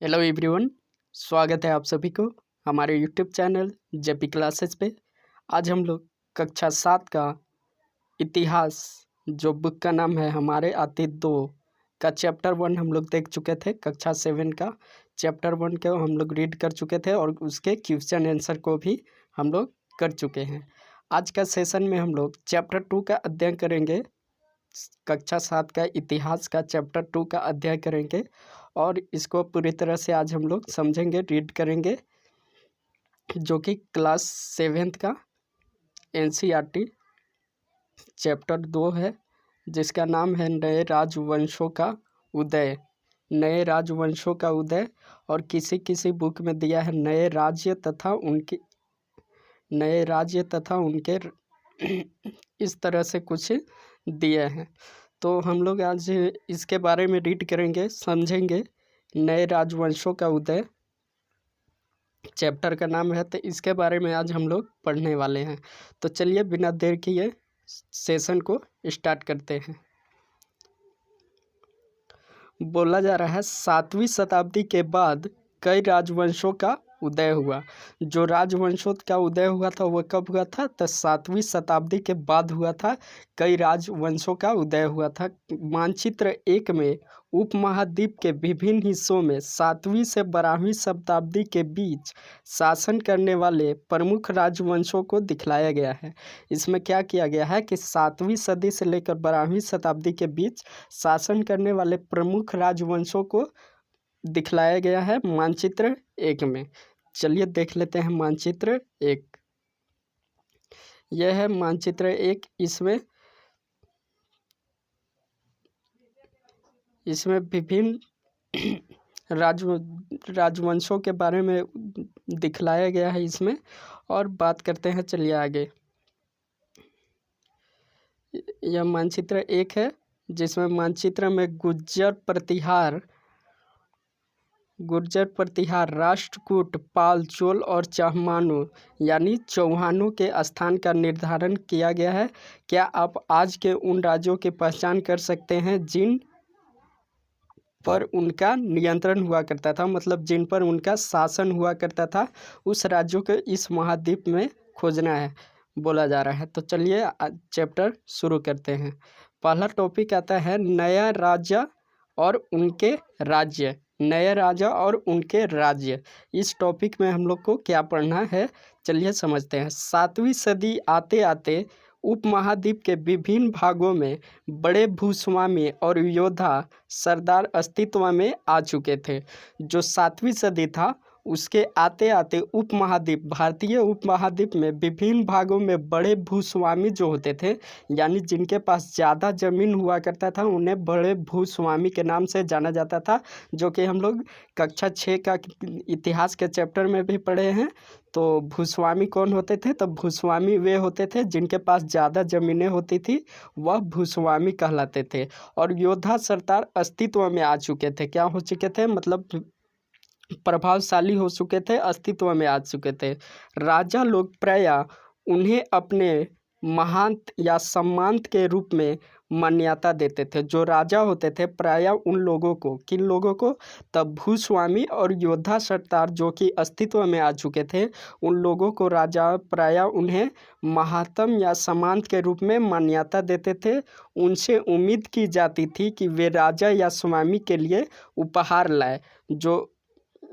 Hello everyone. स्वागत है आप सभी को हमारे यूट्यूब चैनल जेपी क्लासेस पे। आज हम लोग कक्षा 7 का इतिहास, जो बुक का नाम है हमारे अतीत 2 का चैप्टर 1 हम लोग देख चुके थे। कक्षा 7 का चैप्टर 1 को हम लोग रीड कर चुके थे और उसके क्वेश्चन आंसर को भी हम लोग कर चुके हैं। आज का सेशन में हम लोग चैप्टर 2 का अध्ययन करेंगे। कक्षा 7 का इतिहास का चैप्टर 2 का अध्ययन करेंगे और इसको पूरी तरह से आज हम लोग समझेंगे, रीड करेंगे, जो कि क्लास 7 का एनसीईआरटी चैप्टर 2 है, जिसका नाम है नए राजवंशों का उदय। नए राजवंशों का उदय, और किसी किसी बुक में दिया है नए राज्य तथा उनके इस तरह से कुछ दिए हैं। तो हम लोग आज इसके बारे में रीड करेंगे, समझेंगे। नए राजवंशों का उदय चैप्टर का नाम है, तो इसके बारे में आज हम लोग पढ़ने वाले हैं। तो चलिए बिना देर किए सेशन को स्टार्ट करते हैं। बोला जा रहा है 7वीं शताब्दी के बाद कई राजवंशों का उदय हुआ। जो राजवंशों का उदय हुआ था वह कब हुआ था? तो 7वीं शताब्दी के बाद हुआ था। कई राजवंशों का उदय हुआ था। मानचित्र 1 में उपमहाद्वीप के विभिन्न हिस्सों में 7वीं से 12वीं शताब्दी के बीच शासन करने वाले प्रमुख राजवंशों को दिखलाया गया है। इसमें क्या किया गया है कि 7वीं सदी से लेकर 12वीं शताब्दी के बीच शासन करने वाले प्रमुख राजवंशों को दिखलाया गया है मानचित्र 1 में। चलिए देख लेते हैं मानचित्र 1। यह है मानचित्र 1। इसमें विभिन्न राजवंशों के बारे में दिखलाया गया है इसमें, और बात करते हैं। चलिए आगे। यह मानचित्र 1 है, जिसमें मानचित्र में गुर्जर प्रतिहार, राष्ट्रकूट, पाल, चोल और चाहमानों यानी चौहानों के स्थान का निर्धारण किया गया है। क्या आप आज के उन राज्यों की पहचान कर सकते हैं जिन पर उनका नियंत्रण हुआ करता था, मतलब जिन पर उनका शासन हुआ करता था? उस राज्यों को इस महाद्वीप में खोजना है, बोला जा रहा है। तो चलिए चैप्टर शुरू करते हैं। पहला टॉपिक आता है नया राजा और उनके राज्य। नए राजा और उनके राज्य, इस टॉपिक में हम लोग को क्या पढ़ना है, चलिए समझते हैं। 7वीं सदी आते आते उपमहाद्वीप के विभिन्न भागों में बड़े भूस्वामी और योद्धा सरदार अस्तित्व में आ चुके थे। जो 7वीं सदी था, उसके आते आते उपमहाद्वीप, भारतीय उपमहाद्वीप में विभिन्न भागों में बड़े भूस्वामी जो होते थे, यानी जिनके पास ज़्यादा ज़मीन हुआ करता था, उन्हें बड़े भूस्वामी के नाम से जाना जाता था, जो कि हम लोग कक्षा 6 का इतिहास के चैप्टर में भी पढ़े हैं। तो भूस्वामी कौन होते थे? तो भूस्वामी वे होते थे जिनके पास ज़्यादा ज़मीनें होती थी, वह भूस्वामी कहलाते थे। और योद्धा सरदार अस्तित्व में आ चुके थे। क्या हो चुके थे? मतलब प्रभावशाली हो चुके थे, अस्तित्व में आ चुके थे। राजा लोग प्रायः उन्हें अपने महंत या सम्मानत के रूप में मान्यता देते थे। जो राजा होते थे प्रायः उन लोगों को, किन लोगों को? तब भूस्वामी और योद्धा सरदार जो कि अस्तित्व में आ चुके थे, उन लोगों को राजा प्रायः उन्हें महात्म या सम्मानत के रूप में मान्यता देते थे। उनसे उम्मीद की जाती थी कि वे राजा या स्वामी के लिए उपहार लाए। जो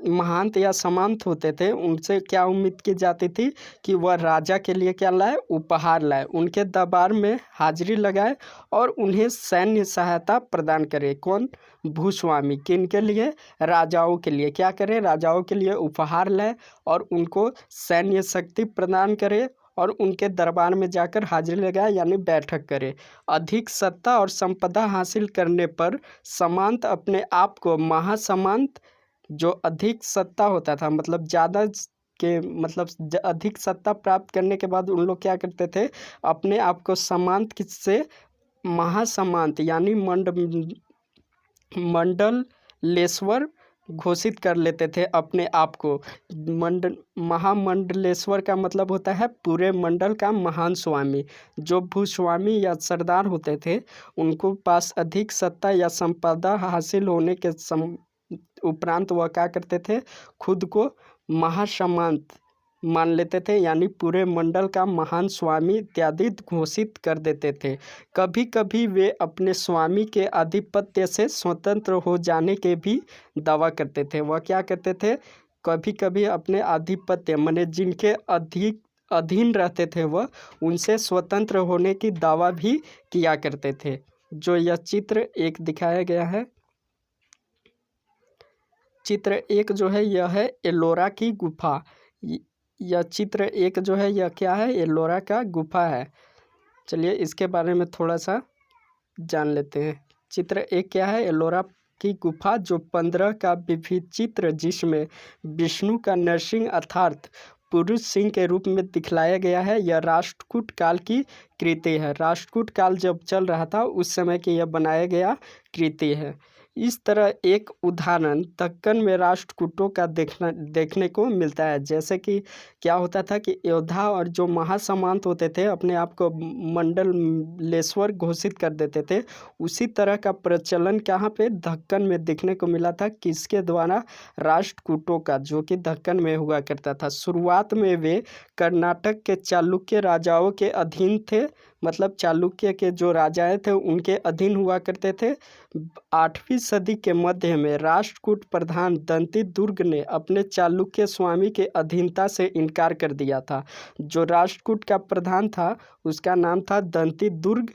महंत या सामंत होते थे, उनसे क्या उम्मीद की जाती थी कि वह राजा के लिए क्या लाए? उपहार लाए, उनके दरबार में हाजिरी लगाए और उन्हें सैन्य सहायता प्रदान करे। कौन? भूस्वामी। किनके लिए? राजाओं के लिए। क्या करे? राजाओं के लिए उपहार लाए और उनको सैन्य शक्ति प्रदान करे और उनके दरबार में जाकर हाजिरी लगाए, यानी बैठक करे। अधिक सत्ता और संपदा हासिल करने पर सामंत अपने आप को महासामंत, जो अधिक सत्ता होता था, मतलब ज़्यादा के मतलब अधिक सत्ता प्राप्त करने के बाद उन लोग क्या करते थे? अपने आप को सामंत से महासामंत यानी मंडलेश्वर घोषित कर लेते थे अपने आप को। महामंडलेश्वर का मतलब होता है पूरे मंडल का महान स्वामी। जो भूस्वामी या सरदार होते थे, उनको पास अधिक सत्ता या संपदा हासिल होने के उपरांत वह क्या करते थे, खुद को महासमांत मान लेते थे, यानी पूरे मंडल का महान स्वामी इत्यादि घोषित कर देते थे। कभी कभी वे अपने स्वामी के आधिपत्य से स्वतंत्र हो जाने के भी दावा करते थे। वह क्या करते थे, कभी कभी अपने आधिपत्य माने जिनके अधिक अधीन रहते थे वह उनसे स्वतंत्र होने की दावा भी किया करते थे। जो यह चित्र एक दिखाया गया है, चित्र एक जो है यह है एलोरा की गुफा। यह चित्र एक जो है यह क्या है, एलोरा का गुफा है। चलिए इसके बारे में थोड़ा सा जान लेते हैं। चित्र एक क्या है, एलोरा की गुफा, जो 15 का विविध चित्र जिसमें विष्णु का नरसिंह अर्थात पुरुष सिंह के रूप में दिखलाया गया है, यह राष्ट्रकूट काल की कृति है। राष्ट्रकूट काल जब चल रहा था उस समय की यह बनाया गया कृति है। इस तरह एक उदाहरण दक्कन में राष्ट्रकूटों का देखने को मिलता है। जैसे कि क्या होता था कि योद्धा और जो महासमांत होते थे अपने आप को मंडलेश्वर घोषित कर देते थे। उसी तरह का प्रचलन कहाँ पे, दक्कन में देखने को मिला था। किसके द्वारा, राष्ट्रकूटों का, जो कि दक्कन में हुआ करता था। शुरुआत में वे कर्नाटक के चालुक्य राजाओं के अधीन थे, मतलब चालुक्य के जो राजाएं थे उनके अधीन हुआ करते थे। 8वीं सदी के मध्य में राष्ट्रकूट प्रधान दंती दुर्ग ने अपने चालुक्य स्वामी के अधीनता से इनकार कर दिया था। जो राष्ट्रकूट का प्रधान था उसका नाम था दंती दुर्ग,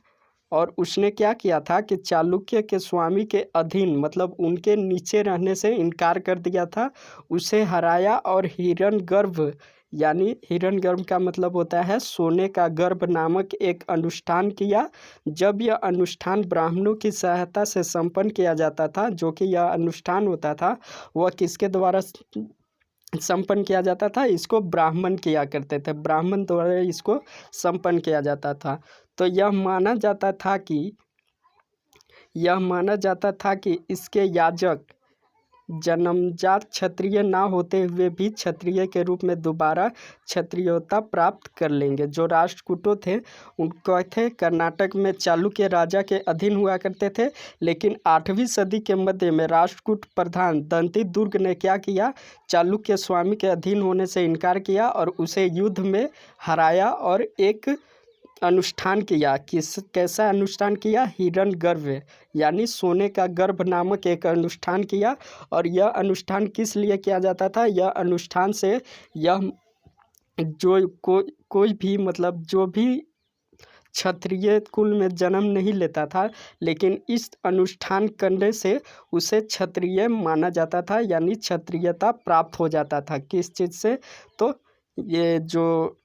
और उसने क्या किया था कि चालुक्य के स्वामी के अधीन मतलब उनके नीचे रहने से इनकार कर दिया था। उसे हराया और हिरण्यगर्भ, यानी हिरण्यगर्भ का मतलब होता है सोने का गर्भ, नामक एक अनुष्ठान किया। जब यह अनुष्ठान ब्राह्मणों की सहायता से संपन्न किया जाता था, जो कि यह अनुष्ठान होता था वह किसके द्वारा संपन्न किया जाता था, इसको ब्राह्मण किया करते थे, ब्राह्मण द्वारा इसको संपन्न किया जाता था। तो यह माना जाता था कि इसके याजक जन्मजात क्षत्रिय ना होते हुए भी क्षत्रिय के रूप में दोबारा क्षत्रियता प्राप्त कर लेंगे। जो राष्ट्रकूटों थे उनको थे कर्नाटक में चालुक्य राजा के अधीन हुआ करते थे, लेकिन 8वीं सदी के मध्य में राष्ट्रकूट प्रधान दंती दुर्ग ने क्या किया, चालुक्य स्वामी के अधीन होने से इनकार किया और उसे युद्ध में हराया और एक अनुष्ठान किया। कैसा अनुष्ठान किया, हिरण्यगर्भ यानी सोने का गर्भ नामक एक अनुष्ठान किया। और यह अनुष्ठान किस लिए किया जाता था, यह अनुष्ठान से यह कोई भी मतलब जो भी क्षत्रिय कुल में जन्म नहीं लेता था, लेकिन इस अनुष्ठान करने से उसे क्षत्रिय माना जाता था, यानी क्षत्रियता प्राप्त हो जाता था। किस चीज़ से, तो ये जो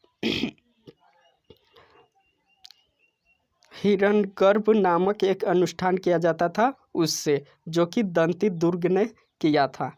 हिरण्यगर्भ नामक एक अनुष्ठान किया जाता था उससे, जो कि दंती दुर्ग ने किया था।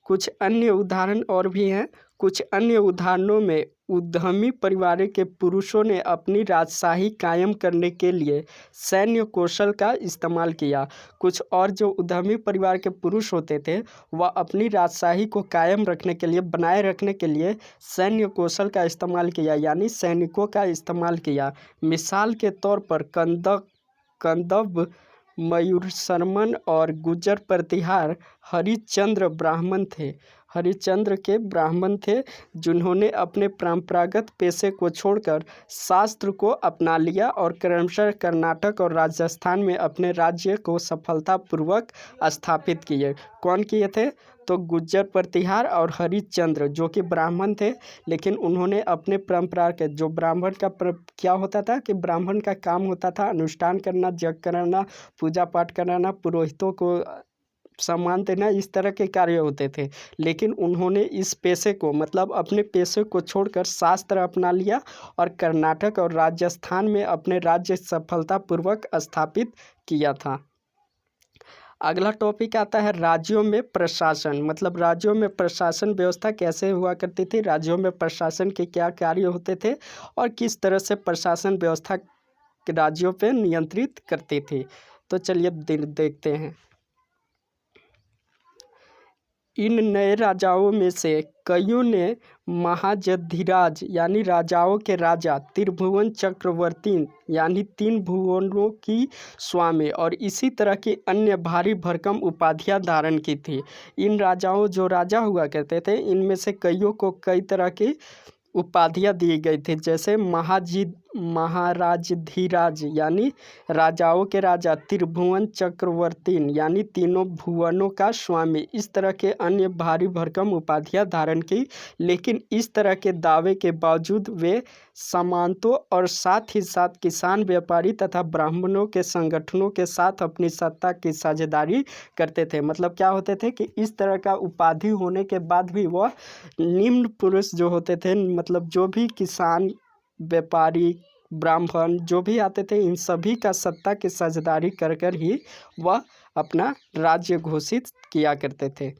कुछ अन्य उदाहरण और भी हैं। कुछ अन्य उदाहरणों में उद्यमी परिवार के पुरुषों ने अपनी राजशाही कायम करने के लिए सैन्य कौशल का इस्तेमाल किया। कुछ और जो उद्यमी परिवार के पुरुष होते थे वह अपनी राजशाही को कायम रखने के लिए, बनाए रखने के लिए सैन्य कौशल का इस्तेमाल किया, यानी सैनिकों का इस्तेमाल किया। मिसाल के तौर पर कंदब, मयूरशर्मन और गुजर प्रतिहार हरिश्चंद्र ब्राह्मण थे। हरिश्चंद्र के ब्राह्मण थे जिन्होंने अपने परंपरागत पेशे को छोड़कर शास्त्र को अपना लिया और क्रमशः कर्नाटक और राजस्थान में अपने राज्य को सफलतापूर्वक स्थापित किए। कौन किए थे, तो गुज्जर प्रतिहार और हरिश्चंद्र, जो कि ब्राह्मण थे, लेकिन उन्होंने अपने परंपरा के जो ब्राह्मण का क्या होता था कि ब्राह्मण का काम होता था अनुष्ठान करना, यज्ञ कराना, पूजा पाठ कराना, पुरोहितों को सम्मान देना, इस तरह के कार्य होते थे। लेकिन उन्होंने इस पेशे को मतलब अपने पेशे को छोड़कर शास्त्र अपना लिया और कर्नाटक और राजस्थान में अपने राज्य सफलतापूर्वक स्थापित किया था। अगला टॉपिक आता है राज्यों में प्रशासन, मतलब राज्यों में प्रशासन व्यवस्था कैसे हुआ करती थी, राज्यों में प्रशासन के क्या कार्य होते थे और किस तरह से प्रशासन व्यवस्था राज्यों पे नियंत्रित करती थी। तो चलिए देखते हैं। इन नए राजाओं में से कईयों ने महाजधिराज यानी राजाओं के राजा, त्रिभुवन चक्रवर्ती यानी तीन भुवनों की स्वामी और इसी तरह की अन्य भारी भरकम उपाधियां धारण की थी। इन राजाओं जो राजा हुआ करते थे इनमें से कईयों को कई तरह की उपाधियां दी गई थी, जैसे महाराजधिराज यानी राजाओं के राजा, त्रिभुवन चक्रवर्ती यानी तीनों भुवनों का स्वामी, इस तरह के अन्य भारी भरकम उपाधियां धारण की। लेकिन इस तरह के दावे के बावजूद वे सामंतों और साथ ही साथ किसान, व्यापारी तथा ब्राह्मणों के संगठनों के साथ अपनी सत्ता की साझेदारी करते थे। मतलब क्या होते थे कि इस तरह का उपाधि होने के बाद भी वह निम्न पुरुष जो होते थे, मतलब जो भी किसान, व्यापारी, ब्राह्मण जो भी आते थे, इन सभी का सत्ता की साझेदारी कर कर ही वह अपना राज्य घोषित किया करते थे।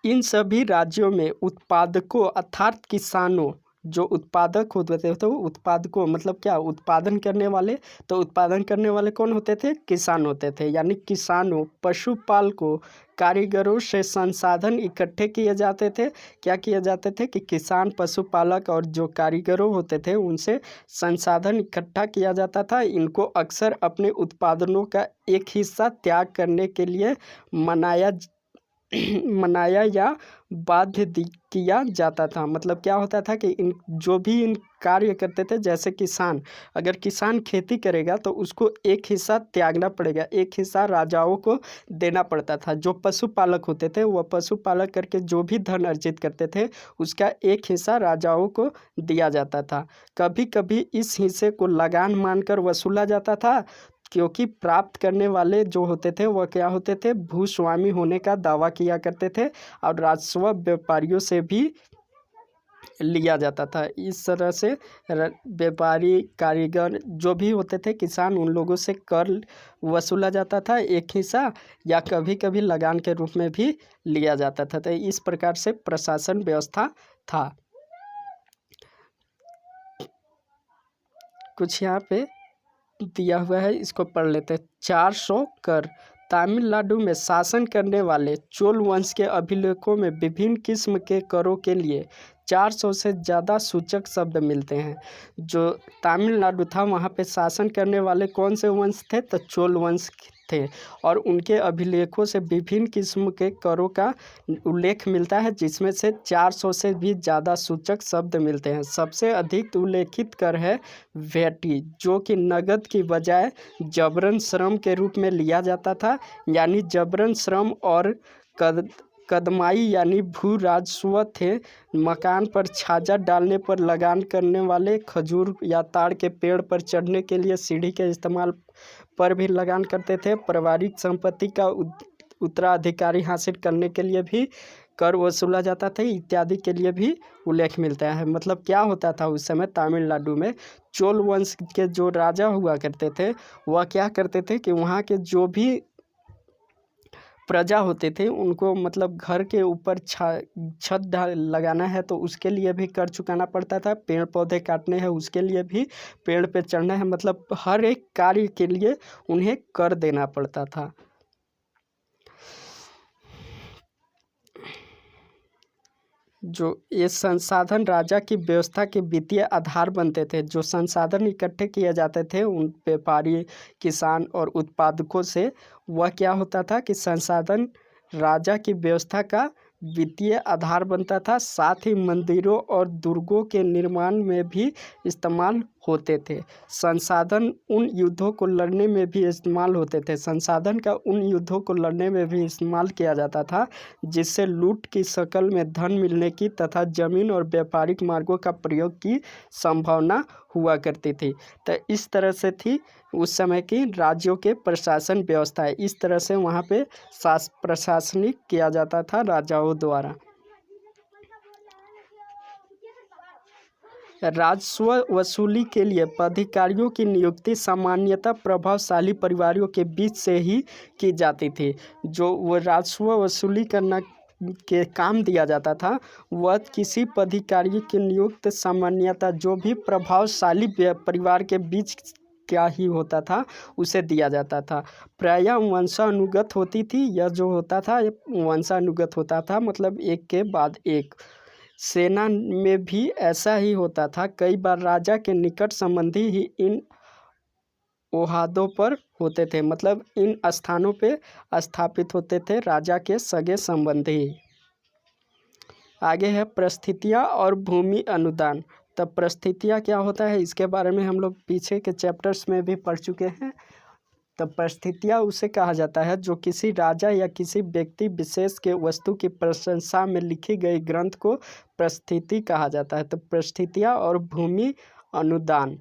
इन सभी राज्यों में उत्पादकों अर्थात किसानों, जो उत्पादक होते थे तो उत्पादकों मतलब क्या, उत्पादन करने वाले, तो उत्पादन करने वाले कौन होते थे, किसान होते थे। यानी किसानों, पशुपालकों, कारीगरों से संसाधन इकट्ठे किए जाते थे। क्या किए जाते थे कि किसान, पशुपालक और जो कारीगरों होते थे उनसे संसाधन इकट्ठा किया जाता था। इनको अक्सर अपने उत्पादनों का एक हिस्सा त्याग करने के लिए मनाया या बाध्य किया जाता था। मतलब क्या होता था कि इन जो भी इन कार्य करते थे, जैसे किसान, अगर किसान खेती करेगा तो उसको एक हिस्सा त्यागना पड़ेगा, एक हिस्सा राजाओं को देना पड़ता था। जो पशुपालक होते थे वह पशुपालक करके जो भी धन अर्जित करते थे उसका एक हिस्सा राजाओं को दिया जाता था। कभी कभी इस हिस्से को लगान मानकर वसूला जाता था, क्योंकि प्राप्त करने वाले जो होते थे वह क्या होते थे, भूस्वामी होने का दावा किया करते थे और राजस्व व्यापारियों से भी लिया जाता था। इस तरह से व्यापारी, कारीगर जो भी होते थे, किसान, उन लोगों से कर वसूला जाता था एक हिस्सा, या कभी कभी लगान के रूप में भी लिया जाता था। तो इस प्रकार से प्रशासन व्यवस्था था। कुछ यहाँ पे दिया हुआ है, इसको पढ़ लेते हैं। 400 कर। तमिलनाडु में शासन करने वाले चोल वंश के अभिलेखों में विभिन्न किस्म के करों के लिए 400 से ज़्यादा सूचक शब्द मिलते हैं। जो तमिलनाडु था वहाँ पे शासन करने वाले कौन से वंश थे, तो चोल वंश थे, और उनके अभिलेखों से विभिन्न किस्म के करों का उल्लेख मिलता है, जिसमें से 400 से भी ज़्यादा सूचक शब्द मिलते हैं। सबसे अधिक उल्लेखित कर है वैटी, जो कि नगद की बजाय जबरन श्रम के रूप में लिया जाता था। यानी जबरन श्रम और कदमाई यानी भू राजस्व थे। मकान पर छाजा डालने पर लगान करने वाले, खजूर या ताड़ के पेड़ पर चढ़ने के लिए सीढ़ी के इस्तेमाल पर भी लगान करते थे। पारिवारिक संपत्ति का उत्तराधिकारी हासिल करने के लिए भी कर वसूला जाता था, इत्यादि के लिए भी उल्लेख मिलता है। मतलब क्या होता था उस समय तमिलनाडु में, चोल वंश के जो राजा हुआ करते थे वह क्या करते थे कि वहाँ के जो भी प्रजा होते थे उनको, मतलब घर के ऊपर छत लगाना है तो उसके लिए भी कर चुकाना पड़ता था, पेड़ पौधे काटने हैं उसके लिए भी, पेड़ पे चढ़ना है, मतलब हर एक कार्य के लिए उन्हें कर देना पड़ता था। जो ये संसाधन राजा की व्यवस्था के वित्तीय आधार बनते थे। जो संसाधन इकट्ठे किए जाते थे उन व्यापारी, किसान और उत्पादकों से, वह क्या होता था कि संसाधन राजा की व्यवस्था का वित्तीय आधार बनता था। साथ ही मंदिरों और दुर्गों के निर्माण में भी इस्तेमाल होते थे। संसाधन उन युद्धों को लड़ने में भी इस्तेमाल होते थे। संसाधन का उन युद्धों को लड़ने में भी इस्तेमाल किया जाता था जिससे लूट की शक्ल में धन मिलने की तथा जमीन और व्यापारिक मार्गों का प्रयोग की संभावना हुआ करती थी। तो इस तरह से थी उस समय की राज्यों के प्रशासन व्यवस्था। इस तरह से वहाँ पे प्रशासनिक किया जाता था राजाओं द्वारा। राजस्व वसूली के लिए पदाधिकारियों की नियुक्ति सामान्यतः प्रभावशाली परिवारों के बीच से ही की जाती थी। जो वो राजस्व वसूली करना के काम दिया जाता था वह किसी पदाधिकारी की नियुक्त सामान्यतः जो भी प्रभावशाली परिवार के बीच क्या ही होता था उसे दिया जाता था। प्रायः वंशानुगत होती थी, यह जो होता था वंशानुगत होता था, मतलब एक के बाद एक। सेना में भी ऐसा ही होता था, कई बार राजा के निकट संबंधी ही इन ओहादों पर होते थे, मतलब इन स्थानों पे स्थापित होते थे राजा के सगे संबंधी। आगे है परिस्थितियाँ और भूमि अनुदान। तब परिस्थितियाँ क्या होता है इसके बारे में हम लोग पीछे के चैप्टर्स में भी पढ़ चुके हैं। तब परिस्थितियाँ उसे कहा जाता है जो किसी राजा या किसी व्यक्ति विशेष के वस्तु की प्रशंसा में लिखी गई ग्रंथ को परिस्थिति कहा जाता है। तो परिस्थितियाँ और भूमि अनुदान,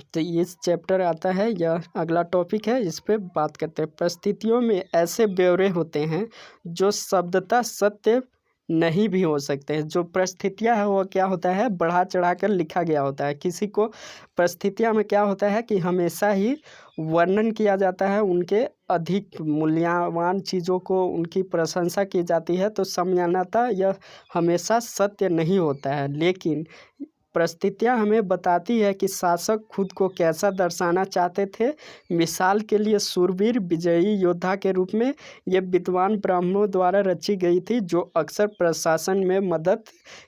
तो इस चैप्टर आता है, यह अगला टॉपिक है, इस पे बात करते हैं। परिस्थितियों में ऐसे ब्यौरे होते हैं जो शब्दतः सत्य नहीं भी हो सकते हैं। जो परिस्थितियाँ है वो क्या होता है, बढ़ा चढ़ा कर लिखा गया होता है। किसी को परिस्थितियाँ में क्या होता है कि हमेशा ही वर्णन किया जाता है, उनके अधिक मूल्यवान चीज़ों को उनकी प्रशंसा की जाती है, तो सामान्यतः यह हमेशा सत्य नहीं होता है। लेकिन परिस्थितियाँ हमें बताती है कि शासक खुद को कैसा दर्शाना चाहते थे। मिसाल के लिए शूरवीर विजयी योद्धा के रूप में ये विद्वान ब्राह्मणों द्वारा रची गई थी, जो अक्सर प्रशासन में मदद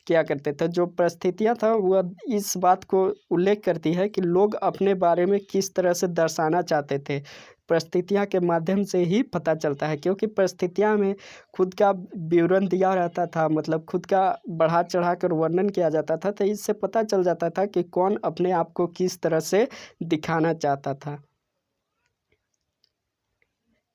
किया करते थे। जो परिस्थितियाँ था वह इस बात को उल्लेख करती है कि लोग अपने बारे में किस तरह से दर्शाना चाहते थे। परिस्थितियाँ के माध्यम से ही पता चलता है, क्योंकि परिस्थितियाँ में खुद का विवरण दिया रहता था, मतलब खुद का बढ़ा चढ़ा कर वर्णन किया जाता था, तो इससे पता चल जाता था कि कौन अपने आप को किस तरह से दिखाना चाहता था।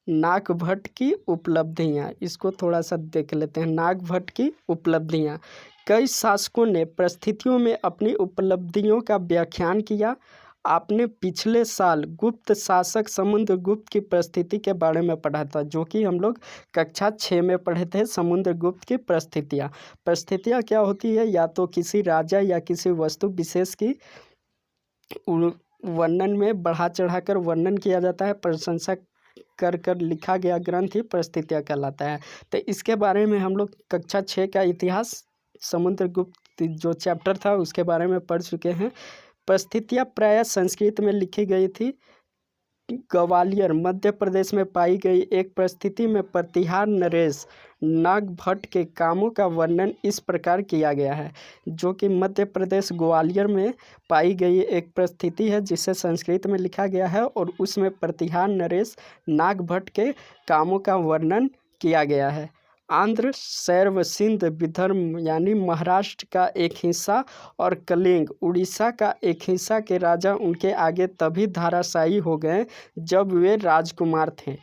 नागभट्ट की उपलब्धियाँ, इसको थोड़ा सा देख लेते हैं। नागभट्ट की उपलब्धियाँ, कई शासकों ने परिस्थितियों में अपनी उपलब्धियों का व्याख्यान किया। आपने पिछले साल गुप्त शासक समुद्रगुप्त की परिस्थिति के बारे में पढ़ा था, जो कि हम लोग कक्षा 6 में पढ़े थे। समुद्रगुप्त की परिस्थितियाँ, परिस्थितियाँ क्या होती है, या तो किसी राजा या किसी वस्तु विशेष की वर्णन में बढ़ा चढ़ाकर वर्णन किया जाता है, प्रशंसा कर कर लिखा गया ग्रंथ ही परिस्थितियाँ कहलाता है। तो इसके बारे में हम लोग कक्षा 6 का इतिहास समुद्रगुप्त जो चैप्टर था उसके बारे में पढ़ चुके हैं। परिस्थितियाँ प्रायः संस्कृत में लिखी गई थी। ग्वालियर मध्य प्रदेश में पाई गई एक परिस्थिति में प्रतिहार नरेश नागभट्ट के कामों का वर्णन इस प्रकार किया गया है, जो कि मध्य प्रदेश ग्वालियर में पाई गई एक परिस्थिति है जिसे संस्कृत में लिखा गया है, और उसमें प्रतिहार नरेश नागभट्ट के कामों का वर्णन किया गया है। आंध्र, सैर्व, सिंध, विदर्भ यानी महाराष्ट्र का एक हिस्सा और कलिंग उड़ीसा का एक हिस्सा के राजा उनके आगे तभी धराशायी हो गए जब वे राजकुमार थे।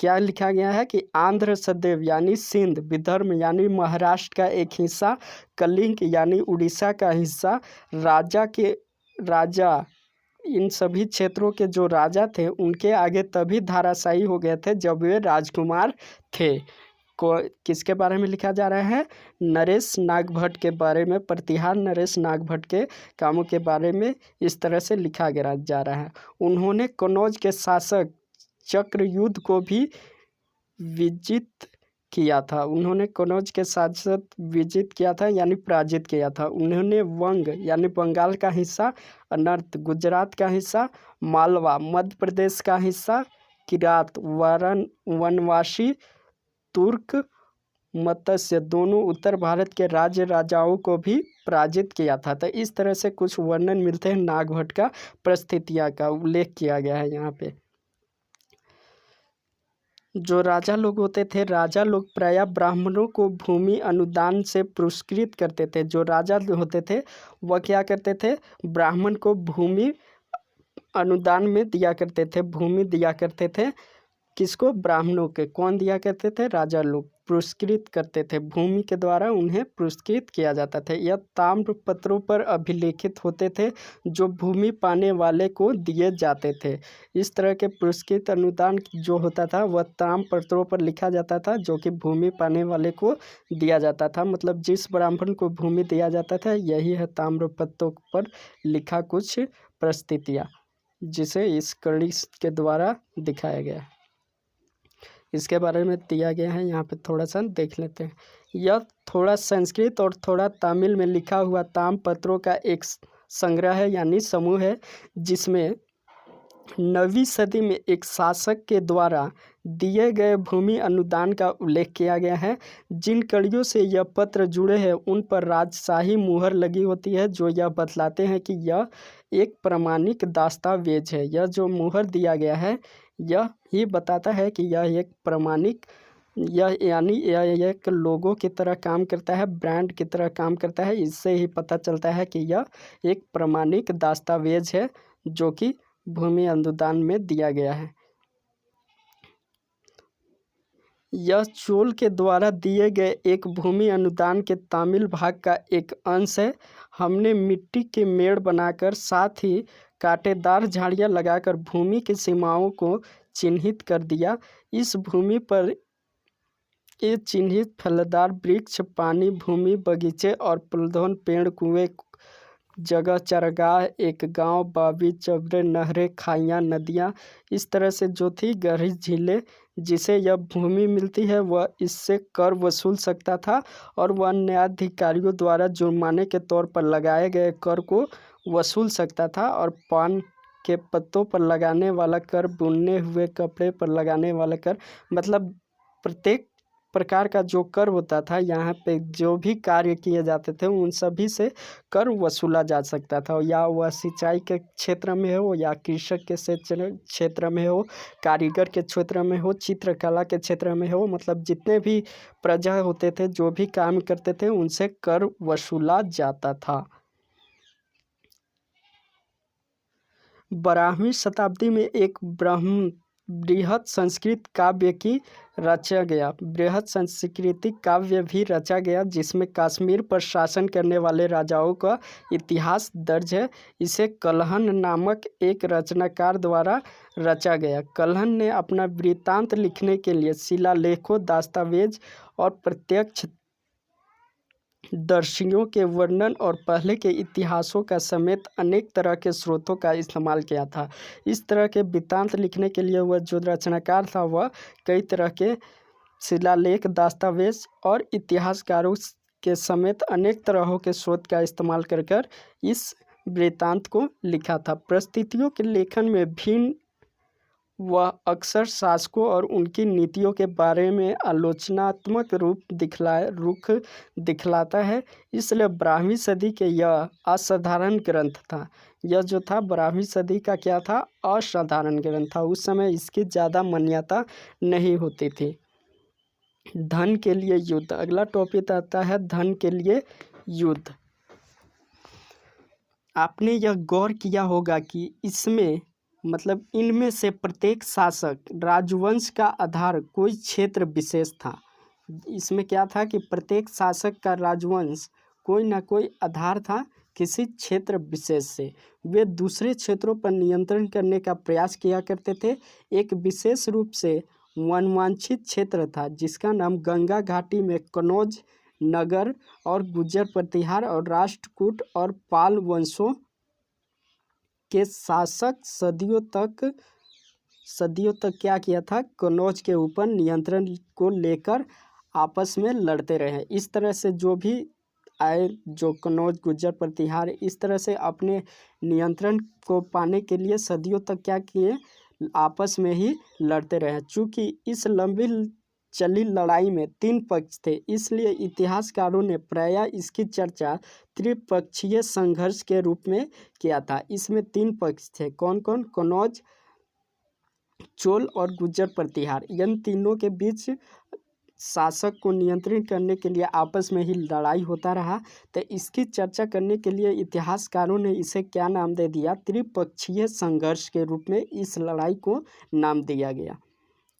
क्या लिखा गया है कि आंध्र सदैव यानी सिंध, विदर्भ यानी महाराष्ट्र का एक हिस्सा, कलिंग यानी उड़ीसा का हिस्सा, राजा इन सभी क्षेत्रों के जो राजा थे उनके आगे तभी धराशायी हो गए थे जब वे राजकुमार थे। को किसके बारे में लिखा जा रहा है, नरेश नागभट्ट के बारे में। प्रतिहार नरेश नागभट्ट के कामों के बारे में इस तरह से लिखा गया जा रहा है। उन्होंने कन्नौज के शासक चक्रयुद्ध को भी विजित किया था। उन्होंने कन्नौज के शासक विजित किया था यानी पराजित किया था। उन्होंने वंग यानी बंगाल का हिस्सा, अनर्त गुजरात का हिस्सा, मालवा मध्य प्रदेश का हिस्सा, किरात वनवासी, तुर्क, मत्स्य दोनों उत्तर भारत के राज्य राजाओं को भी पराजित किया था। तो इस तरह से कुछ वर्णन मिलते हैं। नागभट्ट का परिस्थितियाँ का उल्लेख किया गया है यहाँ पे। जो राजा लोग होते थे, राजा लोग प्रायः ब्राह्मणों को भूमि अनुदान से पुरस्कृत करते थे। जो राजा होते थे वह क्या करते थे, ब्राह्मण को भूमि अनुदान में दिया करते थे, भूमि दिया करते थे। किसको, ब्राह्मणों के। कौन दिया करते थे, राजा लोग पुरस्कृत करते थे, भूमि के द्वारा उन्हें पुरस्कृत किया जाता था। यह ताम्र पत्रों पर अभिलेखित होते थे जो भूमि पाने वाले को दिए जाते थे। इस तरह के पुरस्कृत अनुदान जो होता था वह ताम्र पत्रों पर लिखा जाता था जो कि भूमि पाने वाले को दिया जाता था। मतलब जिस ब्राह्मण को भूमि दिया जाता था, यही है ताम्र पत्रों पर लिखा कुछ परिस्थितियाँ, जिसे इस कड़ी के द्वारा दिखाया गया। इसके बारे में दिया गया है, यहाँ पे थोड़ा सा देख लेते हैं। यह थोड़ा संस्कृत और थोड़ा तमिल में लिखा हुआ ताम्रपत्रों का एक संग्रह है यानी समूह है, जिसमें 9वीं सदी में एक शासक के द्वारा दिए गए भूमि अनुदान का उल्लेख किया गया है। जिन कड़ियों से यह पत्र जुड़े हैं उन पर राजशाही मुहर लगी होती है, जो यह बतलाते हैं कि यह एक प्रमाणिक दस्तावेज है। यह जो मुहर दिया गया है यह ही बताता है कि यह एक प्रमाणिक, यह यानी यह एक लोगो की तरह काम करता है, ब्रांड की तरह काम करता है। इससे ही पता चलता है कि यह एक प्रमाणिक दस्तावेज है जो कि भूमि अनुदान में दिया गया है। यह चोल के द्वारा दिए गए एक भूमि अनुदान के तामिल भाग का एक अंश है। हमने मिट्टी के मेड़ बनाकर साथ ही कांटेदार झाड़ियाँ लगाकर भूमि की सीमाओं को चिन्हित कर दिया। इस भूमि पर ये चिन्हित फलदार वृक्ष, पानी भूमि, बगीचे और पौधों, पेड़, कुएं, जगह, चरागाह, एक गांव, बावी, चबरे, नहरें, खाइयाँ, नदियाँ, इस तरह से जो थी गहरी झीलें, जिसे यह भूमि मिलती है वह इससे कर वसूल सकता था और वह न्यायाधिकारियों द्वारा जुर्माने के तौर पर लगाए गए कर को वसूल सकता था। और पान के पत्तों पर लगाने वाला कर, बुने हुए कपड़े पर लगाने वाला कर, मतलब प्रत्येक प्रकार का जो कर होता था, यहाँ पे जो भी कार्य किए जाते थे उन सभी से कर वसूला जा सकता था। या वह सिंचाई के क्षेत्र में हो, या कृषक के क्षेत्र में हो, कारीगर के क्षेत्र में हो, चित्रकला के क्षेत्र में हो, मतलब जितने भी प्रजा होते थे, जो भी काम करते थे, उनसे कर वसूला जाता था। 12वीं शताब्दी में एक बृहत संस्कृत काव्य की रचा गया बृहत सांस्कृतिक काव्य भी रचा गया, जिसमें कश्मीर पर शासन करने वाले राजाओं का इतिहास दर्ज है। इसे कल्हण नामक एक रचनाकार द्वारा रचा गया। कल्हण ने अपना वृत्तांत लिखने के लिए शिलालेखों, दस्तावेज और प्रत्यक्ष दर्शियों के वर्णन और पहले के इतिहासों का समेत अनेक तरह के स्रोतों का इस्तेमाल किया था। इस तरह के वृत्तांत लिखने के लिए वह जो रचनाकार था वह कई तरह के शिलालेख, दस्तावेज और इतिहासकारों के समेत अनेक तरहों के स्रोत का इस्तेमाल कर इस वृत्तांत को लिखा था। परिस्थितियों के लेखन में भिन्न वह अक्सर शासकों और उनकी नीतियों के बारे में आलोचनात्मक रुख दिखलाता है। इसलिए 12वीं सदी के यह असाधारण ग्रंथ था। यह जो था 12वीं सदी का क्या था, असाधारण ग्रंथ था। उस समय इसकी ज़्यादा मान्यता नहीं होती थी। धन के लिए युद्ध, अगला टॉपिक आता है धन के लिए युद्ध। आपने यह गौर किया होगा कि इसमें मतलब इनमें से प्रत्येक शासक राजवंश का आधार कोई क्षेत्र विशेष था। इसमें क्या था कि प्रत्येक शासक का राजवंश कोई ना कोई आधार था किसी क्षेत्र विशेष से। वे दूसरे क्षेत्रों पर नियंत्रण करने का प्रयास किया करते थे। एक विशेष रूप से वनवांछित क्षेत्र था जिसका नाम गंगा घाटी में कनौज, नगर और गुर्जर प्रतिहार और राष्ट्रकूट और पाल वंशों के शासक सदियों तक क्या किया था, कनौज के ऊपर नियंत्रण को लेकर आपस में लड़ते रहे। इस तरह से जो भी आए, जो कनौज, गुर्जर प्रतिहार, इस तरह से अपने नियंत्रण को पाने के लिए सदियों तक क्या किए, आपस में ही लड़ते रहे। चूँकि इस लंबी चली लड़ाई में 3 पक्ष थे, इसलिए इतिहासकारों ने प्रायः इसकी चर्चा त्रिपक्षीय संघर्ष के रूप में किया था। इसमें 3 पक्ष थे, कौन कौन? कनौज, चोल और गुर्जर प्रतिहार। इन तीनों के बीच शासक को नियंत्रित करने के लिए आपस में ही लड़ाई होता रहा। तो इसकी चर्चा करने के लिए इतिहासकारों ने इसे क्या नाम दे दिया? त्रिपक्षीय संघर्ष के रूप में इस लड़ाई को नाम दिया गया।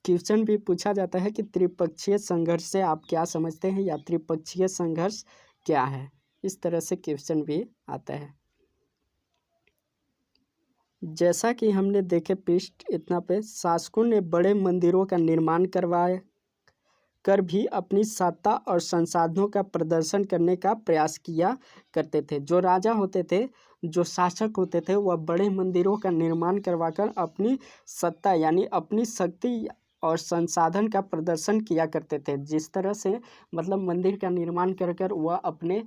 क्वेश्चन भी पूछा जाता है कि त्रिपक्षीय संघर्ष से आप क्या समझते हैं, या त्रिपक्षीय संघर्ष क्या है? इस तरह से क्वेश्चन भी आता है। जैसा कि हमने देखे पृष्ठ इतना पे, शासकों ने बड़े मंदिरों का निर्माण करवाया कर भी अपनी सत्ता और संसाधनों का प्रदर्शन करने का प्रयास किया करते थे। जो राजा होते थे, जो शासक होते थे, वह बड़े मंदिरों का निर्माण करवाकर अपनी सत्ता यानी अपनी शक्ति और संसाधन का प्रदर्शन किया करते थे। जिस तरह से मतलब मंदिर का निर्माण कर वह अपने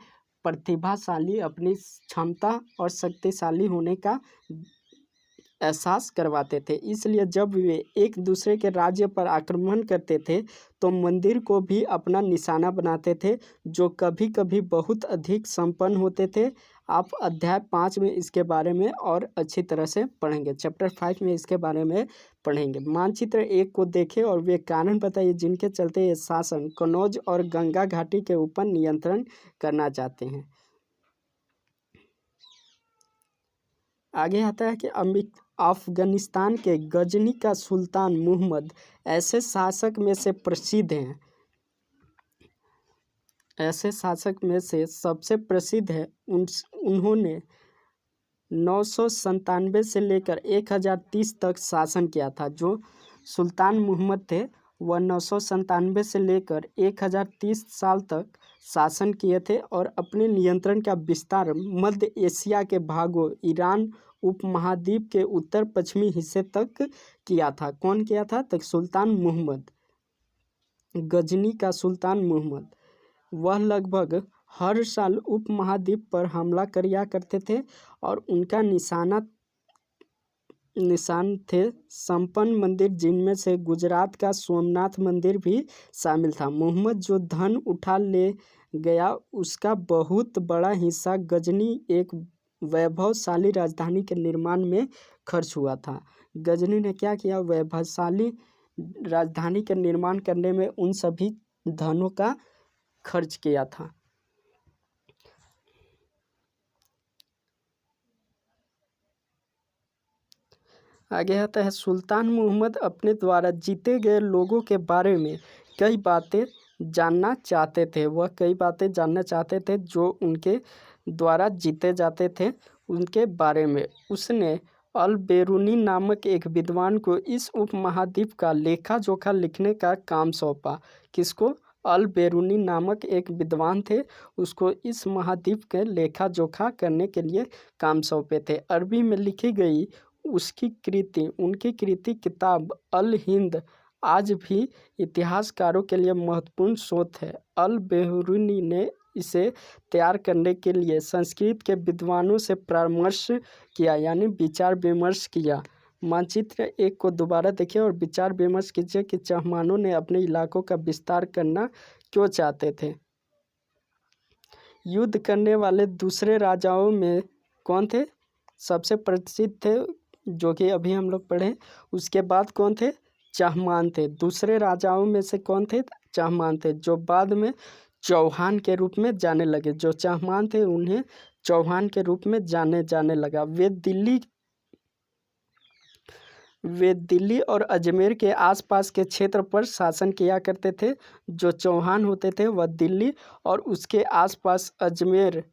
प्रतिभाशाली, अपनी क्षमता और शक्तिशाली होने का एहसास करवाते थे। इसलिए जब वे एक दूसरे के राज्य पर आक्रमण करते थे तो मंदिर को भी अपना निशाना बनाते थे, जो कभी कभी बहुत अधिक संपन्न होते थे। आप अध्याय 5 में इसके बारे में और अच्छी तरह से पढ़ेंगे, चैप्टर 5 में इसके बारे में पढ़ेंगे। मानचित्र 1 को देखें और वे कारण बताइए जिनके चलते ये शासन कनौज और गंगा घाटी के ऊपर नियंत्रण करना चाहते हैं। आगे आता है कि अफगानिस्तान के गजनी का सुल्तान मुहम्मद ऐसे शासक में से प्रसिद्ध हैं, ऐसे शासक में से सबसे प्रसिद्ध है। उन्होंने 997 से लेकर 1030 तक शासन किया था। जो सुल्तान मुहम्मद थे वह 997 से लेकर 1030 साल तक शासन किए थे और अपने नियंत्रण का विस्तार मध्य एशिया के भागों, ईरान उपमहाद्वीप के उत्तर पश्चिमी हिस्से तक किया था। कौन किया था? तक सुल्तान मुहम्मद, गजनी का सुल्तान मुहम्मद। वह लगभग हर साल उपमहाद्वीप पर हमला किया करते थे और उनका निशान थे संपन्न मंदिर, जिनमें से गुजरात का सोमनाथ मंदिर भी शामिल था। मुहम्मद जो धन उठा ले गया उसका बहुत बड़ा हिस्सा गजनी एक वैभवशाली राजधानी के निर्माण में खर्च हुआ था। गजनी ने क्या किया? वैभवशाली राजधानी के निर्माण करने में उन सभी धनों का खर्च किया था। आगे आता है सुल्तान मुहम्मद अपने द्वारा जीते गए लोगों के बारे में कई बातें जानना चाहते थे। वह कई बातें जानना चाहते थे जो उनके द्वारा जीते जाते थे उनके बारे में। उसने अल बेरूनी नामक एक विद्वान को इस उपमहाद्वीप का लेखा जोखा लिखने का काम सौंपा। किसको? अल बेरूनी नामक एक विद्वान थे, उसको इस महाद्वीप के लेखा जोखा करने के लिए काम सौंपे थे। अरबी में लिखी गई उनकी कृति किताब अल हिंद आज भी इतिहासकारों के लिए महत्वपूर्ण स्रोत है। अल बेरूनी ने इसे तैयार करने के लिए संस्कृत के विद्वानों से परामर्श किया, यानी विचार विमर्श किया। मानचित्र 1 को दोबारा देखिए और विचार विमर्श कीजिए कि चहमानों ने अपने इलाकों का विस्तार करना क्यों चाहते थे। युद्ध करने वाले दूसरे राजाओं में कौन थे? सबसे प्रसिद्ध थे जो कि अभी हम लोग पढ़े। उसके बाद कौन थे? चहमान थे। दूसरे राजाओं में से कौन थे? चहमान थे, जो बाद में चौहान के रूप में जाने लगे। जो चहमान थे उन्हें चौहान के रूप में जाने लगा। वे दिल्ली और अजमेर के आसपास के क्षेत्र पर शासन किया करते थे। जो चौहान होते थे वह दिल्ली और उसके आसपास अजमेर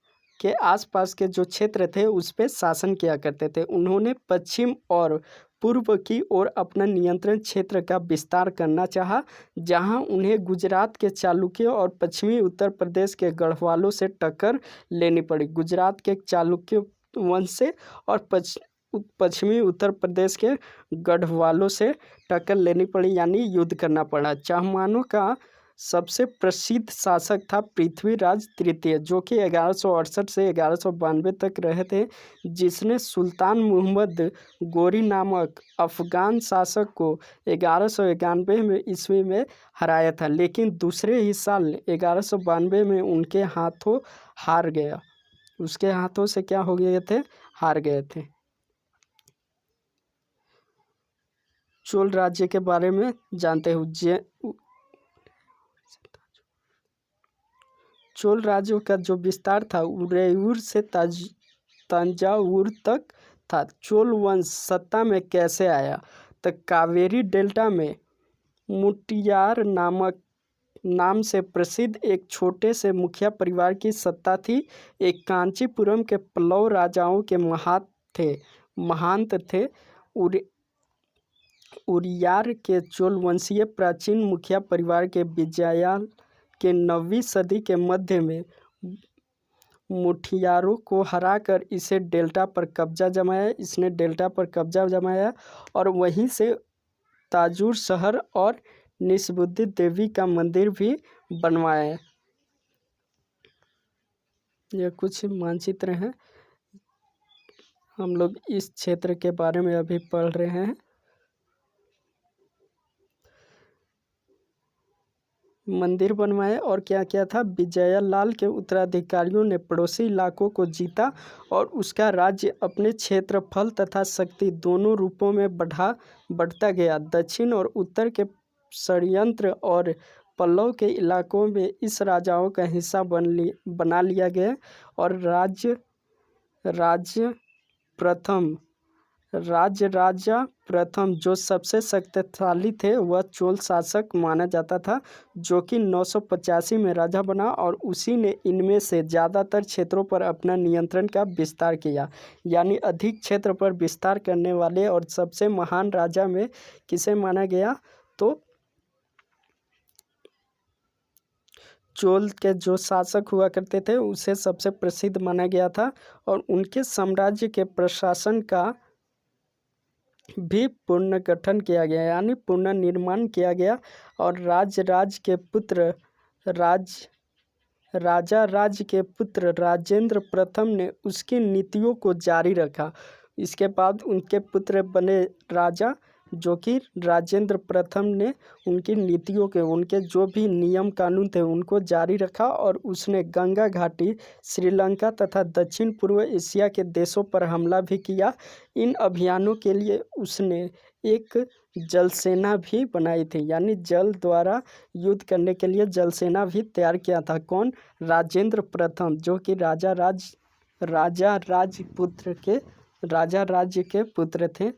के आसपास के जो क्षेत्र थे उस पर शासन किया करते थे। उन्होंने पश्चिम और पूर्व की ओर अपना नियंत्रण क्षेत्र का विस्तार करना चाहा, जहां उन्हें गुजरात के चालुक्यों और पश्चिमी उत्तर प्रदेश के गढ़वालों से टक्कर लेनी पड़ी। गुजरात के चालुक्य वंश से और पश्चिमी उत्तर प्रदेश के गढ़वालों से टक्कर लेनी पड़ी, यानी युद्ध करना पड़ा। चहमानों का सबसे प्रसिद्ध शासक था पृथ्वीराज तृतीय, जो कि 1168 से 1192 तक रहे थे, जिसने सुल्तान मुहम्मद गोरी नामक अफगान शासक को 1191 में ईस्वी में हराया था, लेकिन दूसरे ही साल 1192 में उनके हाथों हार गया। उसके हाथों से क्या हो गए थे? हार गए थे। चोल राज्य के बारे में जानते हो। चोल राज्य का जो विस्तार था उदयपुर से तंजावुर तक था। चोल वंश सत्ता में कैसे आया? तो कावेरी डेल्टा में मुटियार नाम से प्रसिद्ध एक छोटे से मुखिया परिवार की सत्ता थी। एक कांचीपुरम के पल्लव राजाओं के महंत थे। उरियार के चोल वंशीय प्राचीन मुखिया परिवार के विजयाल के 9वीं सदी के मध्य में मुठियारों को हराकर इसने डेल्टा पर कब्जा जमाया और वहीं से ताजूर शहर और निस्बुद्दी देवी का मंदिर भी बनवाया। यह कुछ मानचित्र हैं। हम लोग इस क्षेत्र के बारे में अभी पढ़ रहे हैं। मंदिर बनवाए और क्या क्या था, विजयलाल के उत्तराधिकारियों ने पड़ोसी इलाकों को जीता और उसका राज्य अपने क्षेत्रफल तथा शक्ति दोनों रूपों में बढ़ता गया। दक्षिण और उत्तर के षड्यंत्र और पल्लव के इलाकों में इस राजाओं का हिस्सा बना लिया गया और राज्य प्रथम राजा प्रथम जो सबसे शक्तिशाली थे वह चोल शासक माना जाता था, जो कि 985 में राजा बना और उसी ने इनमें से ज़्यादातर क्षेत्रों पर अपना नियंत्रण का विस्तार किया। यानी अधिक क्षेत्र पर विस्तार करने वाले और सबसे महान राजा में किसे माना गया, तो चोल के जो शासक हुआ करते थे उसे सबसे प्रसिद्ध माना गया था और उनके साम्राज्य के प्रशासन का भी पुनर्गठन किया गया, यानी पुनर्निर्माण किया गया और राजा के पुत्र राजेंद्र प्रथम ने उसकी नीतियों को जारी रखा। इसके बाद उनके पुत्र बने राजा, जो कि राजेंद्र प्रथम ने उनकी नीतियों के उनके जो भी नियम कानून थे उनको जारी रखा और उसने गंगा घाटी, श्रीलंका तथा दक्षिण पूर्व एशिया के देशों पर हमला भी किया। इन अभियानों के लिए उसने एक जल सेना भी बनाई थी, यानी जल द्वारा युद्ध करने के लिए जल सेना भी तैयार किया था। कौन? राजेंद्र प्रथम, जो कि राजा राज्य के पुत्र थे।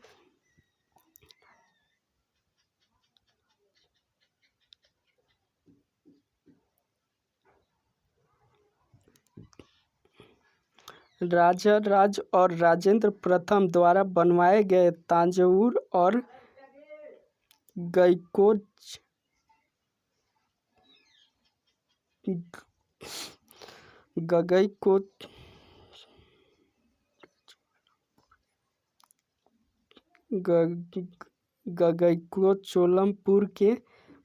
राज और राजेंद्र प्रथम द्वारा बनवाए गए तांजौर और गगईकोचोलमपुर के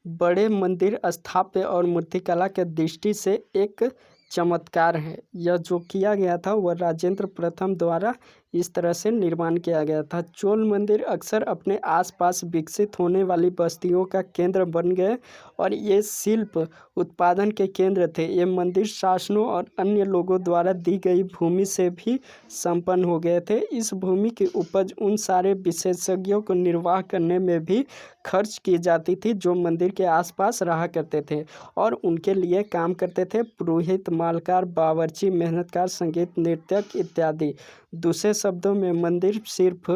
बड़े मंदिर स्थापत्य और मूर्तिकला के दृष्टि से एक चमत्कार है। यह जो किया गया था वह राजेंद्र प्रथम द्वारा इस तरह से निर्माण किया गया था। चोल मंदिर अक्सर अपने आसपास विकसित होने वाली बस्तियों का केंद्र बन गए और ये शिल्प उत्पादन के केंद्र थे। ये मंदिर शासनों और अन्य लोगों द्वारा दी गई भूमि से भी संपन्न हो गए थे। इस भूमि की उपज उन सारे विशेषज्ञों को निर्वाह करने में भी खर्च की जाती थी जो मंदिर के आसपास रहा करते थे और उनके लिए काम करते थे। पुरोहित, मालकार, बावर्ची, मेहनतकार, संगीत, नृत्यक इत्यादि। दूसरे शब्दों में मंदिर सिर्फ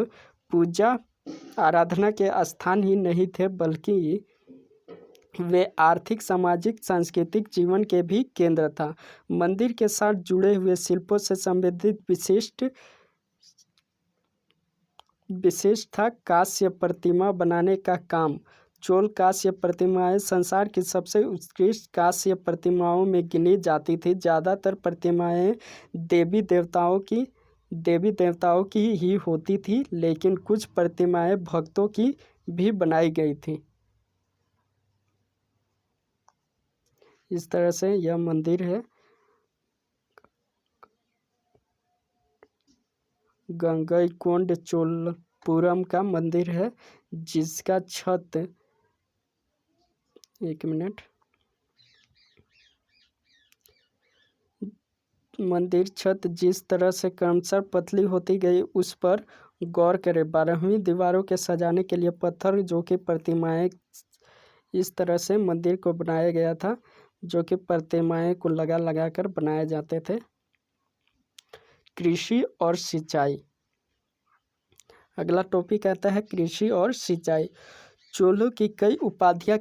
पूजा आराधना के स्थान ही नहीं थे, बल्कि वे आर्थिक, सामाजिक, सांस्कृतिक जीवन के भी केंद्र था। मंदिर के साथ जुड़े हुए शिल्पों से संबंधित विशेष था कांस्य प्रतिमा बनाने का काम। चोल कांस्य प्रतिमाएं संसार की सबसे उत्कृष्ट कांस्य प्रतिमाओं में गिनी जाती थी। ज़्यादातर प्रतिमाएं देवी देवताओं की ही होती थी, लेकिन कुछ प्रतिमाएं भक्तों की भी बनाई गई थी। इस तरह से यह मंदिर है। गंगईकोंडचोलपुरम का मंदिर है, जिसका छत मंदिर छत जिस तरह से क्रमशः पतली होती गई उस पर गौर करें। 12वीं दीवारों के सजाने के लिए पत्थर जो कि प्रतिमाएं इस तरह से मंदिर को बनाया गया था, जो कि प्रतिमाएं को लगा कर बनाए जाते थे। कृषि और सिंचाई। अगला टॉपिक आता है कृषि और सिंचाई। चोलों की कई उपाधियां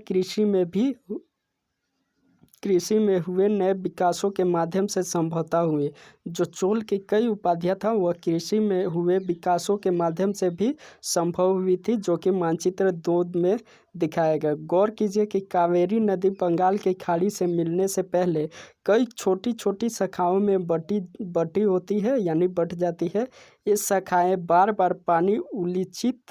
कृषि में हुए नए विकासों के माध्यम से संभवतः हुए। जो चोल की कई उपाधियां था वह कृषि में हुए विकासों के माध्यम से भी संभव हुई थी, जो कि मानचित्र 2 में दिखाया गया। गौर कीजिए कि कावेरी नदी बंगाल की खाड़ी से मिलने से पहले कई छोटी छोटी शाखाओं में बटी होती है, यानी बट जाती है। ये शाखाएं बार बार पानी उलीचित,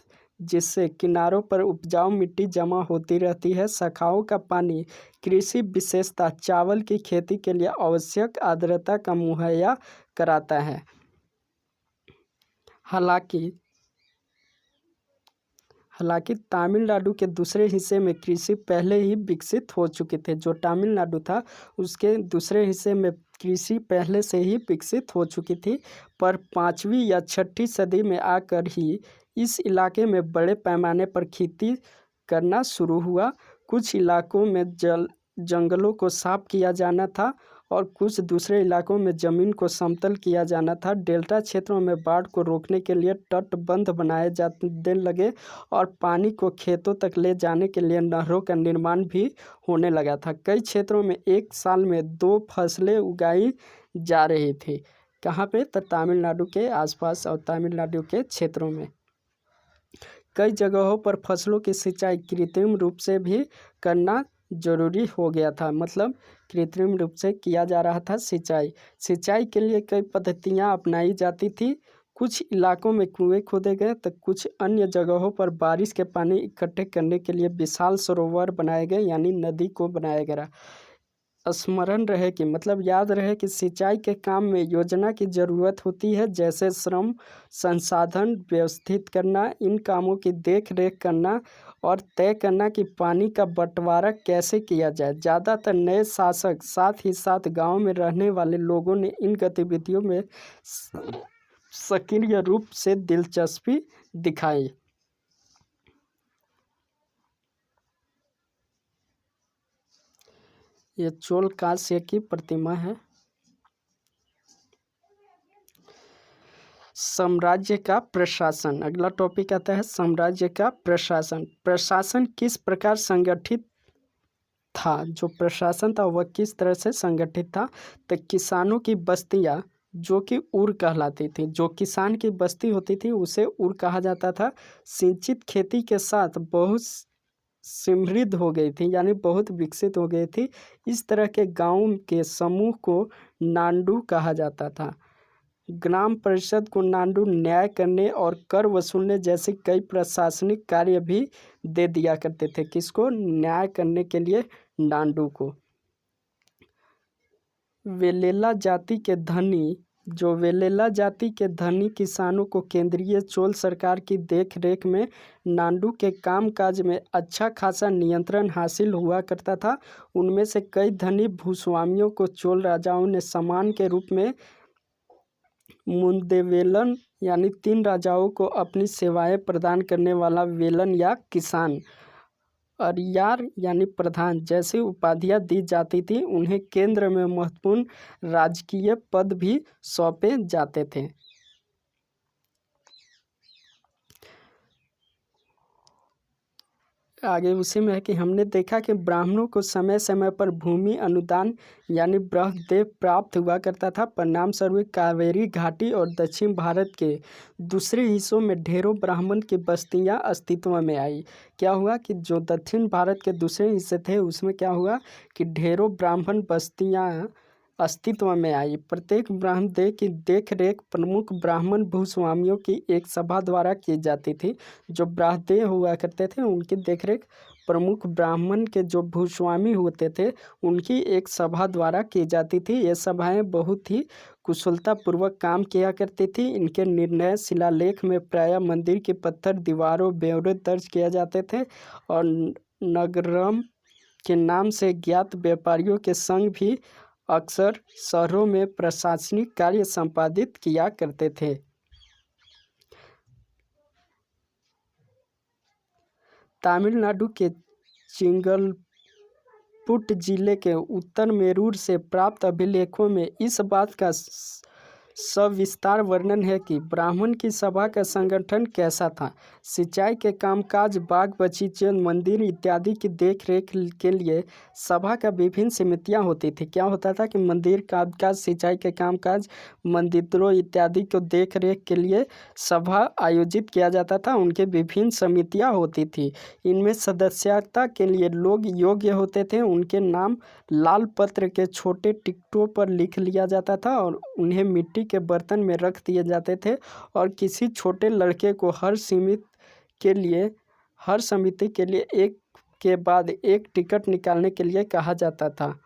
जिससे किनारों पर उपजाऊ मिट्टी जमा होती रहती है। शाखाओं का पानी कृषि विशेषता चावल की खेती के लिए आवश्यक आर्द्रता का मुहैया कराता है। हालांकि तमिलनाडु के दूसरे हिस्से में कृषि पहले ही विकसित हो चुके थे। जो तमिलनाडु था उसके दूसरे हिस्से में कृषि पहले से ही विकसित हो चुकी थी, पर 5वीं या 6ठी सदी में आकर ही इस इलाके में बड़े पैमाने पर खेती करना शुरू हुआ। कुछ इलाकों में जंगलों को साफ किया जाना था और कुछ दूसरे इलाकों में ज़मीन को समतल किया जाना था। डेल्टा क्षेत्रों में बाढ़ को रोकने के लिए तटबंध बनाए जाने लगे और पानी को खेतों तक ले जाने के लिए नहरों का निर्माण भी होने लगा था। कई क्षेत्रों में एक साल में 2 फसलें उगाई जा रही थी। कहाँ पे? तो तमिलनाडु के आसपास और तमिलनाडु के क्षेत्रों में कई जगहों पर फसलों की सिंचाई कृत्रिम रूप से भी करना जरूरी हो गया था। मतलब कृत्रिम रूप से किया जा रहा था सिंचाई के लिए कई पद्धतियां अपनाई जाती थी। कुछ इलाकों में कुएं खोदे गए तो कुछ अन्य जगहों पर बारिश के पानी इकट्ठे करने के लिए विशाल सरोवर बनाए गए, यानी नदी को बनाया गया। स्मरण रहे कि मतलब याद रहे कि सिंचाई के काम में योजना की ज़रूरत होती है, जैसे श्रम संसाधन व्यवस्थित करना, इन कामों की देख रेख करना और तय करना कि पानी का बंटवारा कैसे किया जाए। ज़्यादातर नए शासक साथ ही साथ गांव में रहने वाले लोगों ने इन गतिविधियों में सक्रिय रूप से दिलचस्पी दिखाई। ये चोल कांस्य की प्रतिमा है। साम्राज्य का प्रशासन, अगला टॉपिक आता है साम्राज्य का प्रशासन। प्रशासन किस प्रकार संगठित था? जो प्रशासन था वह किस तरह से संगठित था? तो किसानों की बस्तियां जो कि उर कहलाती थी, जो किसान की बस्ती होती थी उसे उर कहा जाता था, सिंचित खेती के साथ बहुत समृद्ध हो गई थी, यानी बहुत विकसित हो गई थी। इस तरह के गांव के समूह को नांडू कहा जाता था। ग्राम परिषद को नांडू न्याय करने और कर वसूलने जैसे कई प्रशासनिक कार्य भी दे दिया करते थे। किसको? न्याय करने के लिए नांडू को। वेलेला जाति के धनी किसानों को केंद्रीय चोल सरकार की देखरेख में नांडू के कामकाज में अच्छा खासा नियंत्रण हासिल हुआ करता था। उनमें से कई धनी भूस्वामियों को चोल राजाओं ने सम्मान के रूप में मुंदेवेलन यानी 3 राजाओं को अपनी सेवाएं प्रदान करने वाला वेलन या किसान, अरियार यानी प्रधान जैसी उपाधियां दी जाती थी। उन्हें केंद्र में महत्वपूर्ण राजकीय पद भी सौंपे जाते थे। आगे उसी में है कि हमने देखा कि ब्राह्मणों को समय समय पर भूमि अनुदान यानी ब्रहदेव प्राप्त हुआ करता था। परिणाम स्वरूप कावेरी घाटी और दक्षिण भारत के दूसरे हिस्सों में ढेरों ब्राह्मण की बस्तियां अस्तित्व में आई। क्या हुआ कि जो दक्षिण भारत के दूसरे हिस्से थे उसमें क्या हुआ कि ढेरों ब्राह्मण बस्तियां अस्तित्व में आई। प्रत्येक ब्राह्मणदेव की देखरेख प्रमुख ब्राह्मण भूस्वामियों की एक सभा द्वारा की जाती थी। जो ब्राह्मणदेव हुआ करते थे उनकी देखरेख प्रमुख ब्राह्मण के जो भूस्वामी होते थे उनकी एक सभा द्वारा की जाती थी। ये सभाएं बहुत ही कुशलतापूर्वक काम किया करती थी। इनके निर्णय शिलालेख में प्रायः मंदिर की पत्थर दीवारों ब्यौरे दर्ज किए जाते थे और नगरम के नाम से ज्ञात व्यापारियों के संग भी अक्सर शहरों में प्रशासनिक कार्य संपादित किया करते थे। तमिलनाडु के चिंगलपुट जिले के उत्तर मेरूर से प्राप्त अभिलेखों में इस बात का सविस्तार वर्णन है कि ब्राह्मण की सभा का संगठन कैसा था। सिंचाई के कामकाज, बाग बगीचे, मंदिर इत्यादि की देखरेख के लिए सभा का विभिन्न समितियां होती थी। क्या होता था कि मंदिर कामकाज, सिंचाई के कामकाज, मंदिरों इत्यादि को देखरेख के लिए सभा आयोजित किया जाता था। उनके विभिन्न समितियां होती थी। इनमें सदस्यता के लिए लोग योग्य होते थे। उनके नाम लाल पत्र के छोटे टिकटों पर लिख लिया जाता था और उन्हें मिट्टी के बर्तन में रख दिए जाते थे और किसी छोटे लड़के को हर समिति के लिए एक के बाद एक टिकट निकालने के लिए कहा जाता था।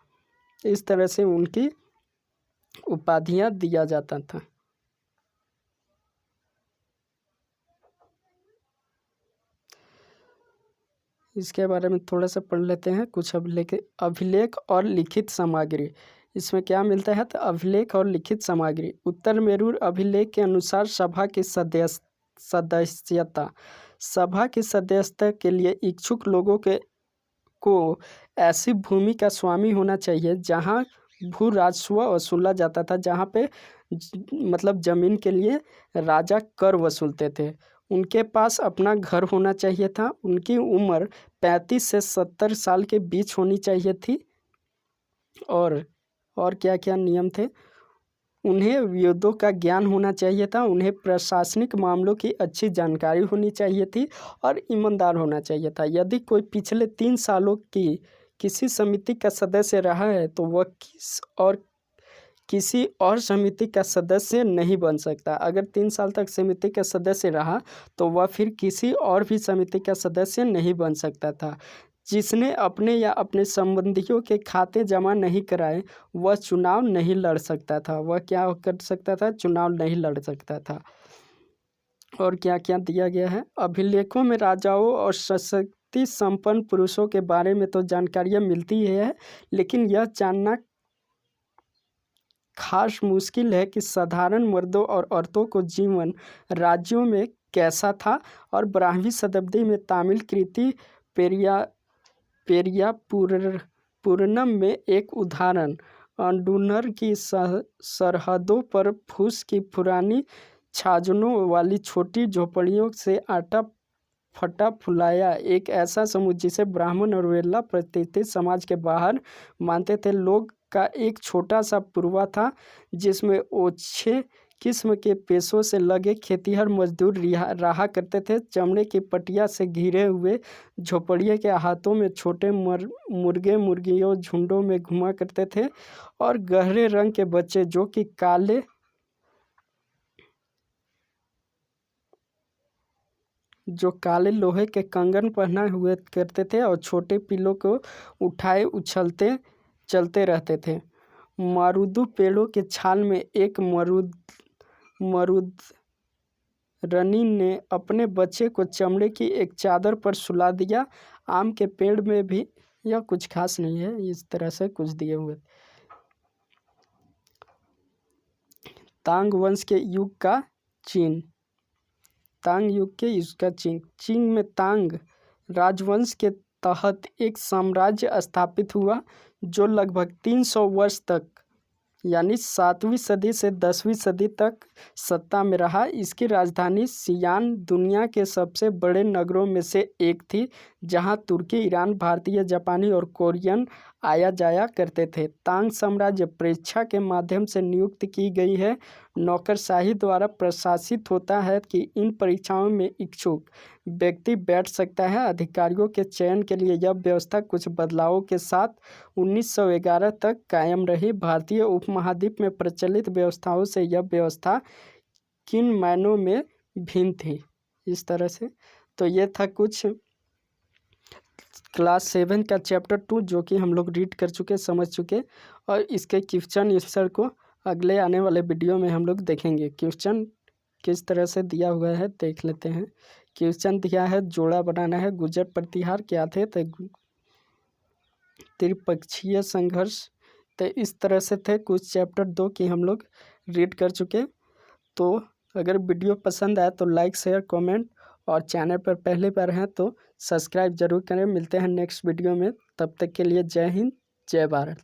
इस तरह से उनकी उपाधियां दिया जाता था। इसके बारे में थोड़ा सा पढ़ लेते हैं। कुछ अभिलेख और लिखित सामग्री, इसमें क्या मिलता है? तो अभिलेख और लिखित सामग्री। उत्तर मेरूर अभिलेख के अनुसार सभा की सदस्यता के लिए इच्छुक लोगों को ऐसी भूमि का स्वामी होना चाहिए जहाँ भू राजस्व वसूला जाता था, जहाँ पे मतलब ज़मीन के लिए राजा कर वसूलते थे। उनके पास अपना घर होना चाहिए था। उनकी उम्र 35 से 70 साल के बीच होनी चाहिए थी। और क्या क्या नियम थे? उन्हें वेदों का ज्ञान होना चाहिए था। उन्हें प्रशासनिक मामलों की अच्छी जानकारी होनी चाहिए थी और ईमानदार होना चाहिए था। यदि कोई पिछले 3 सालों की किसी समिति का सदस्य रहा है तो वह किसी और समिति का सदस्य नहीं बन सकता। अगर 3 साल तक समिति का सदस्य रहा तो वह फिर किसी और भी समिति का सदस्य नहीं बन सकता था। जिसने अपने या अपने संबंधियों के खाते जमा नहीं कराए वह चुनाव नहीं लड़ सकता था। वह क्या कर सकता था? चुनाव नहीं लड़ सकता था। और क्या क्या दिया गया है? अभिलेखों में राजाओं और सशक्ति संपन्न पुरुषों के बारे में तो जानकारियाँ मिलती ही है, लेकिन यह जानना खास मुश्किल है कि साधारण मर्दों और औरतों को जीवन राज्यों में कैसा था। और 12वीं शताब्दी में तमिल कृति पेरिया पूर्णम में एक उदाहरण अंडूनर की सरहदों पर फूस की पुरानी छाजनों वाली छोटी झोपड़ियों से आटा फटा फुलाया एक ऐसा समूह जिसे ब्राह्मण और वेला प्रतिष्ठित समाज के बाहर मानते थे लोग का एक छोटा सा पुरवा था, जिसमें ओछे किस्म के पेशों से लगे खेतिहर मजदूर रहा करते थे। चमड़े की पटिया से घिरे हुए झोपड़िए के हाथों में छोटे मुर्गे मुर्गियों झुंडों में घुमा करते थे और गहरे रंग के बच्चे जो कि काले लोहे के कंगन पहना हुए करते थे और छोटे पिलों को उठाए उछलते चलते रहते थे। मरुदू पेड़ों के छाल में एक मरुदरनी ने अपने बच्चे को चमड़े की एक चादर पर सुला दिया। आम के पेड़ में भी, यह कुछ खास नहीं है, इस तरह से कुछ दिए हुए। तांग वंश के युग का चिन्ह। तांग युग के युग का चिन्ह। चीन में तांग राजवंश के तहत एक साम्राज्य स्थापित हुआ जो लगभग 300 वर्ष तक यानी 7वीं सदी से 10वीं सदी तक सत्ता में रहा। इसकी राजधानी सियान दुनिया के सबसे बड़े नगरों में से एक थी, जहां तुर्की, ईरान, भारतीय, जापानी और कोरियन आया जाया करते थे। तांग साम्राज्य परीक्षा के माध्यम से नियुक्त की गई है, नौकरशाही द्वारा प्रशासित होता है कि इन परीक्षाओं में इच्छुक व्यक्ति बैठ सकता है। अधिकारियों के चयन के लिए यह व्यवस्था कुछ बदलावों के साथ 1911 तक कायम रही। भारतीय उपमहाद्वीप में प्रचलित व्यवस्थाओं से यह व्यवस्था किन मायनों में भिन्न थी? इस तरह से तो ये था कुछ क्लास 7 का चैप्टर 2 जो कि हम लोग रीड कर चुके, समझ चुके, और इसके क्वेश्चन आंसर को अगले आने वाले वीडियो में हम लोग देखेंगे। क्वेश्चन किस तरह से दिया हुआ है देख लेते हैं। क्वेश्चन दिया है जोड़ा बनाना है। गुर्जर प्रतिहार क्या थे? तो त्रिपक्षीय संघर्ष। तो इस तरह से थे कुछ चैप्टर 2 की हम लोग रीड कर चुके। तो अगर वीडियो पसंद आए तो लाइक शेयर कमेंट, और चैनल पर पहली बार हैं तो सब्सक्राइब जरूर करें। मिलते हैं नेक्स्ट वीडियो में, तब तक के लिए जय हिंद जय भारत।